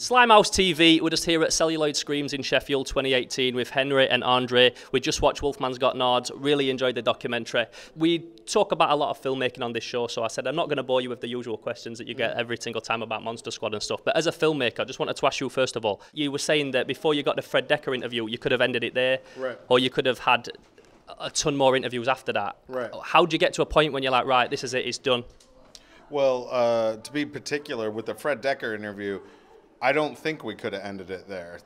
Slimehouse TV, we're just here at Celluloid Screams in Sheffield 2018 with Henry and Andre. We just watched Wolfmans Got Nards, really enjoyed the documentary. We talk about a lot of filmmaking on this show, so I said I'm not going to bore you with the usual questions that you get every single time about Monster Squad and stuff. But as a filmmaker, I just wanted to ask you first of all, you were saying that before you got the Fred Dekker interview, you could have ended it there, right, or you could have had a ton more interviews after that. Right. How do you get to a point when you're like, right, this is it, it's done? Well, to be particular, with the Fred Dekker interview, I don't think we could have ended it there.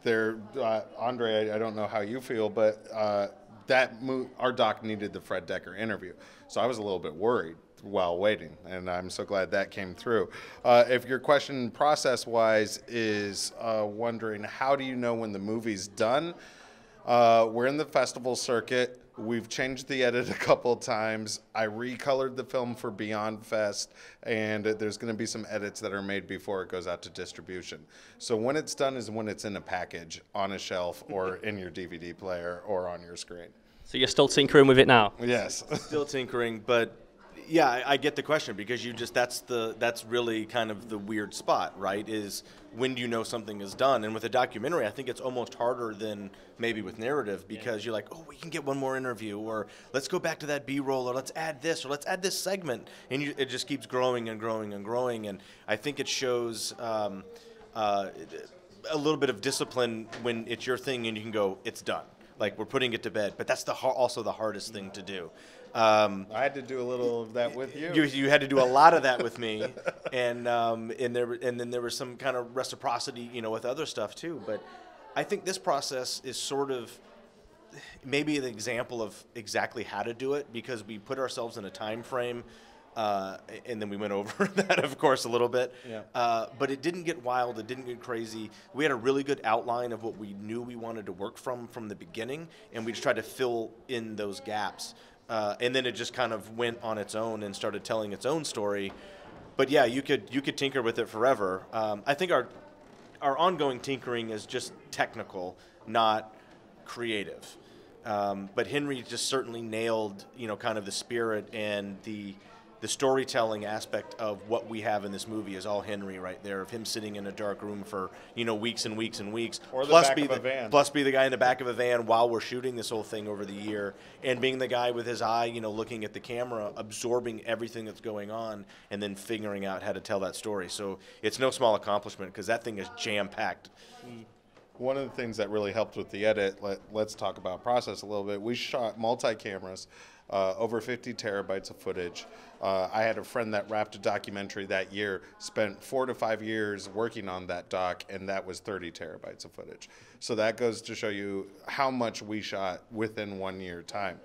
Andre, I don't know how you feel, but our doc needed the Fred Dekker interview. So I was a little bit worried while waiting, and I'm so glad that came through. If your question process-wise is wondering how do you know when the movie's done, we're in the festival circuit. We've changed the edit a couple times. I recolored the film for Beyond Fest, and there's going to be some edits that are made before it goes out to distribution. So when it's done is when it's in a package, on a shelf, or in your DVD player, or on your screen. So you're still tinkering with it now? Yes. Still tinkering, but yeah, I get the question, because that's really kind of the weird spot, right? Is when do you know something is done? And with a documentary, I think it's almost harder than maybe with narrative, because you're like, oh, we can get one more interview, or let's go back to that B-roll, or let's add this, or let's add this segment, and it just keeps growing and growing and growing. And I think it shows a little bit of discipline when it's your thing and you can go, it's done. Like, we're putting it to bed, but that's also the hardest thing to do. I had to do a little of that with you. You had to do a lot of that with me, and then there was some kind of reciprocity, with other stuff too. But I think this process is sort of maybe an example of exactly how to do it, because we put ourselves in a time frame, and then we went over that, of course, a little bit. Yeah. But it didn't get wild. It didn't get crazy. We had a really good outline of what we knew we wanted to work from the beginning, and we just tried to fill in those gaps. And then it just kind of went on its own and started telling its own story. But yeah, you could tinker with it forever. I think our ongoing tinkering is just technical, not creative. But Henry just certainly nailed, kind of the spirit, and the storytelling aspect of what we have in this movie is all Henry right there, of him sitting in a dark room for, weeks and weeks and weeks. Or the back of a van. Plus be the guy in the back of a van while we're shooting this whole thing over the year, and being the guy with his eye, looking at the camera, absorbing everything that's going on, and then figuring out how to tell that story. So it's no small accomplishment, because that thing is jam-packed. One of the things that really helped with the edit, let's talk about process a little bit. We shot multi-cameras, over 50 terabytes of footage. I had a friend that wrapped a documentary that year, spent 4 to 5 years working on that doc, and that was 30 terabytes of footage. So that goes to show you how much we shot within 1 year time.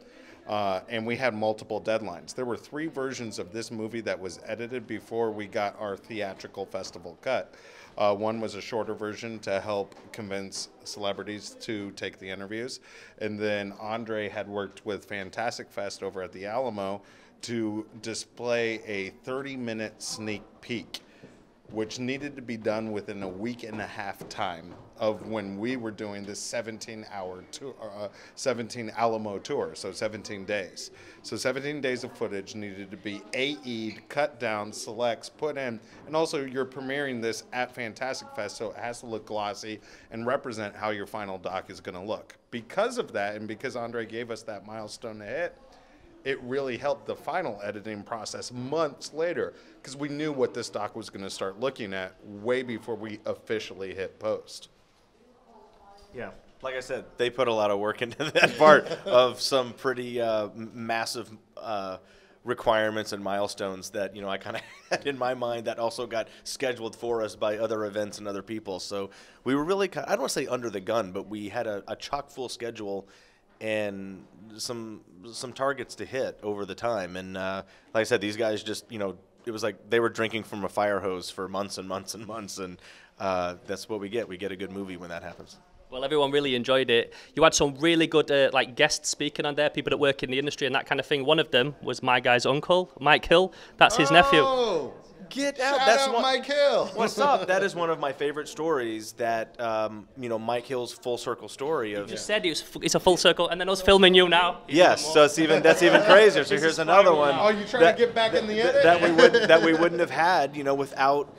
And we had multiple deadlines. There were 3 versions of this movie that was edited before we got our theatrical festival cut. One was a shorter version to help convince celebrities to take the interviews. And then Andre had worked with Fantastic Fest over at the Alamo to display a 30-minute sneak peek, which needed to be done within a week and a half time of when we were doing this 17-hour tour, 17 Alamo tour, so 17 days. So 17 days of footage needed to be AE'd, cut down, selects, put in, and also you're premiering this at Fantastic Fest, so it has to look glossy and represent how your final doc is gonna look. Because of that, and because Andre gave us that milestone to hit, it really helped the final editing process months later, because we knew what this doc was going to start looking at way before we officially hit post. Yeah, like I said, they put a lot of work into that part of some pretty massive requirements and milestones that, I kind of had in my mind that also got scheduled for us by other events and other people. So we were really, I don't want to say under the gun, but we had a chock-full schedule and some targets to hit over the time. And like I said, these guys just, it was like they were drinking from a fire hose for months and months and months, and that's what we get. We get a good movie when that happens. Well, everyone really enjoyed it. You had some really good like guests speaking on there, people that work in the industry and that kind of thing. One of them was my guy's uncle, Mike Hill. That's his nephew. Get out! Shout out Mike Hill. What's up? That is one of my favorite stories. That Mike Hill's full circle story of. You just said it's a full circle, and then us filming you now. Yes, so that's even crazier. So here's another one. Oh, you trying to get back in the edit? That we wouldn't have had, without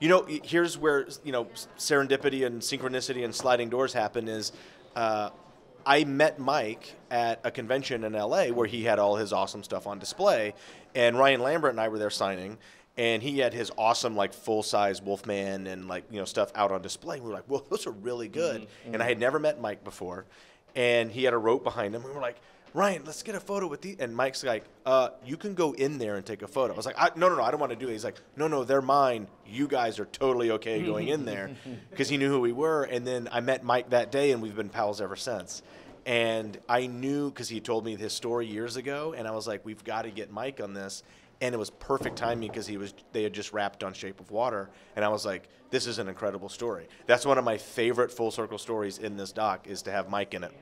You know, here's where, you know, serendipity and synchronicity and sliding doors happen is I met Mike at a convention in LA where he had all his awesome stuff on display, and Ryan Lambert and I were there signing, and he had his awesome, like, full-size Wolfman and, like, you know, stuff out on display. We were like, well, those are really good. Mm-hmm. And I had never met Mike before, and he had a rope behind him. We were like, Ryan, let's get a photo with these. And Mike's like, you can go in there and take a photo. I was like, no, I don't want to do it. He's like, no, they're mine. You guys are totally okay going in there, because he knew who we were. And then I met Mike that day, and we've been pals ever since. And I knew, because he told me his story years ago, and I was like, we've got to get Mike on this. And it was perfect timing because they had just wrapped on Shape of Water, and I was like, this is an incredible story. That's one of my favorite full circle stories in this doc, is to have Mike in it.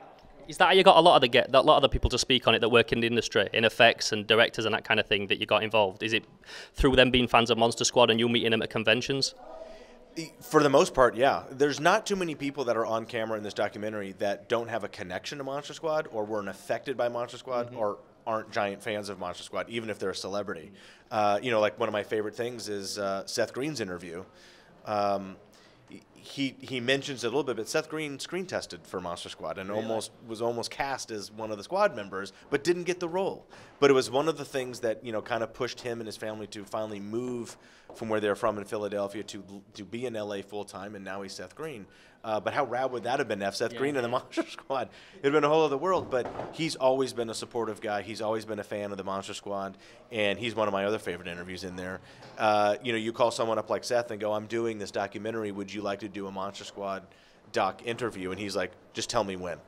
Is that how you got a lot of the people to speak on it that work in the industry, in effects and directors and that kind of thing, that you got involved? Is it through them being fans of Monster Squad and you meeting them at conventions? For the most part, yeah. There's not too many people that are on camera in this documentary that don't have a connection to Monster Squad, or weren't affected by Monster Squad, or aren't giant fans of Monster Squad, even if they're a celebrity. You know, like one of my favorite things is Seth Green's interview. He mentions it a little bit, but Seth Green screen tested for Monster Squad and was almost cast as one of the squad members, but didn't get the role. But it was one of the things that, you know, kind of pushed him and his family to finally move from where they're from in Philadelphia to be in LA full time, and now he's Seth Green. But how rad would that have been to have Seth Green in the Monster Squad? It'd been a whole other world. But he's always been a supportive guy. He's always been a fan of the Monster Squad, and he's one of my other favorite interviews in there. You know, you call someone up like Seth and go, I'm doing this documentary. Would you like to do a Monster Squad doc interview? And he's like, just tell me when.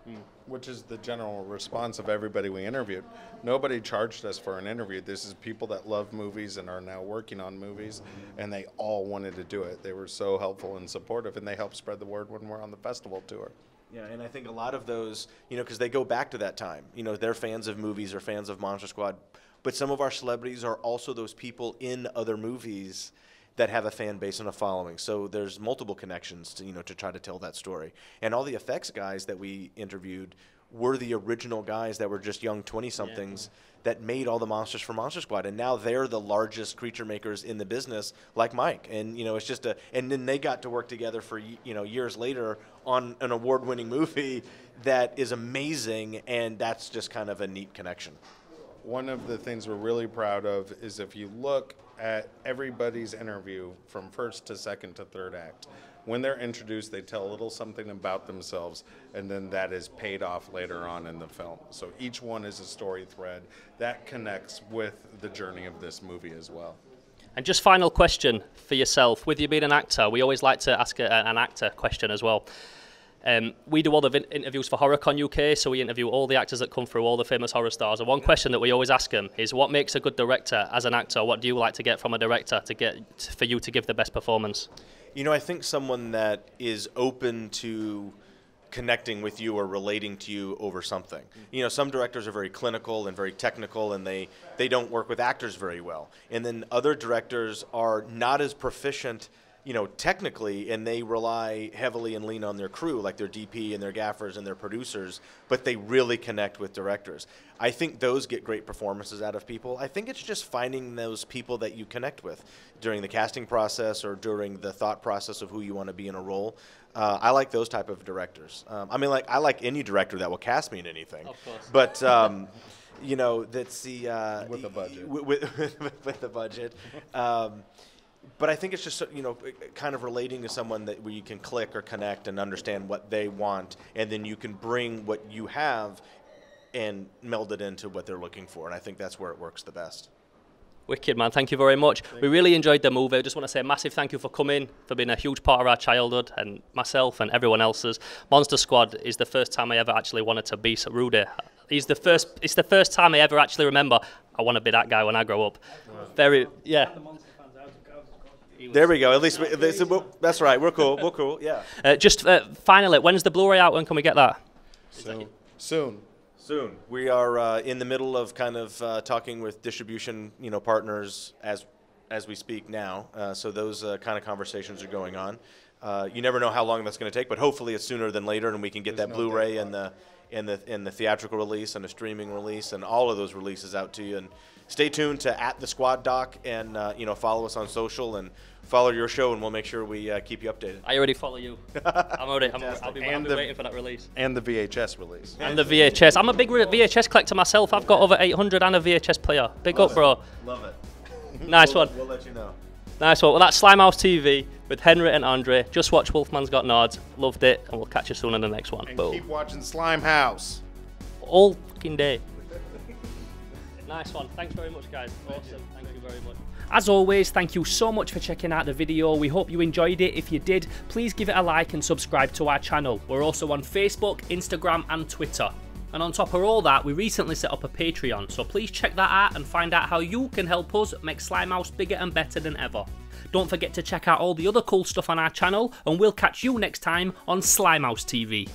Which is the general response of everybody we interviewed. Nobody charged us for an interview. This is people that love movies and are now working on movies, and they all wanted to do it. They were so helpful and supportive, and they helped spread the word when we're on the festival tour. Yeah, and I think a lot of those, you know, because they go back to that time. You know, they're fans of movies or fans of Monster Squad, but some of our celebrities are also those people in other movies that have a fan base and a following. So there's multiple connections to, you know, to try to tell that story. And all the effects guys that we interviewed were the original guys that were just young 20-somethings that made all the monsters for Monster Squad. And now they're the largest creature makers in the business, like Mike. And, you know, it's just and then they got to work together for, you know, years later on an award-winning movie that is amazing, and that's just kind of a neat connection. One of the things we're really proud of is if you look at everybody's interview from first to second to third act, when they're introduced, they tell a little something about themselves, and then that is paid off later on in the film. So each one is a story thread that connects with the journey of this movie as well. And just final question for yourself. With you being an actor, we always like to ask an actor question as well. We do all the interviews for HorrorCon UK, so we interview all the actors that come through, all the famous horror stars. And one question that we always ask them is, what makes a good director as an actor? What do you like to get from a director for you to give the best performance? You know, I think someone that is open to connecting with you or relating to you over something. You know, some directors are very clinical and very technical, and they don't work with actors very well. And then other directors are not as proficient, you know, technically, and they rely heavily and lean on their crew, like their DP and their gaffers and their producers, but they really connect with directors. I think those get great performances out of people. I think it's just finding those people that you connect with during the casting process or during the thought process of who you want to be in a role. I like those type of directors. I mean, like, I like any director that will cast me in anything. Of course. But, you know, that's the... with the budget. With the budget. But I think it's just, you know, kind of relating to someone that where you can click or connect and understand what they want, and then you can bring what you have and meld it into what they're looking for. And I think that's where it works the best. Wicked, man. Thank you very much. We really enjoyed the movie. I just want to say a massive thank you for coming, for being a huge part of our childhood, and myself and everyone else's. Monster Squad is the first time I ever actually wanted to be Rudy. It's the first time I ever actually remember I want to be that guy when I grow up. Very, yeah. There we go. At least that's right. We're cool. We're cool. Yeah. Just finally, when's the Blu-ray out? When can we get that? Soon. We are in the middle of kind of talking with distribution, you know, partners as we speak now. So those kind of conversations are going on. You never know how long that's going to take, but hopefully it's sooner than later, and we can get that Blu-ray and and the theatrical release and the streaming release and all of those releases out to you. And stay tuned to @thesquaddoc and follow us on social and follow your show, and we'll make sure we keep you updated. I already follow you. I'll be waiting for that release. And the VHS release. And the VHS. I'm a big VHS collector myself. I've got over 800 and a VHS player. Big up, bro. Love it. Nice one. We'll let you know. Nice one. Well, that's Slimehouse TV with Henry and Andre. Just watch Wolfman's Got Nards. Loved it, and we'll catch you soon in the next one. And Boom. keep watching Slimehouse. All fucking day. Nice one. Thanks very much, guys. Awesome. Thank you very much. As always, thank you so much for checking out the video. We hope you enjoyed it. If you did, please give it a like and subscribe to our channel. We're also on Facebook, Instagram and Twitter. And on top of all that, we recently set up a Patreon, so please check that out and find out how you can help us make Slimehouse bigger and better than ever. Don't forget to check out all the other cool stuff on our channel, and we'll catch you next time on Slimehouse TV.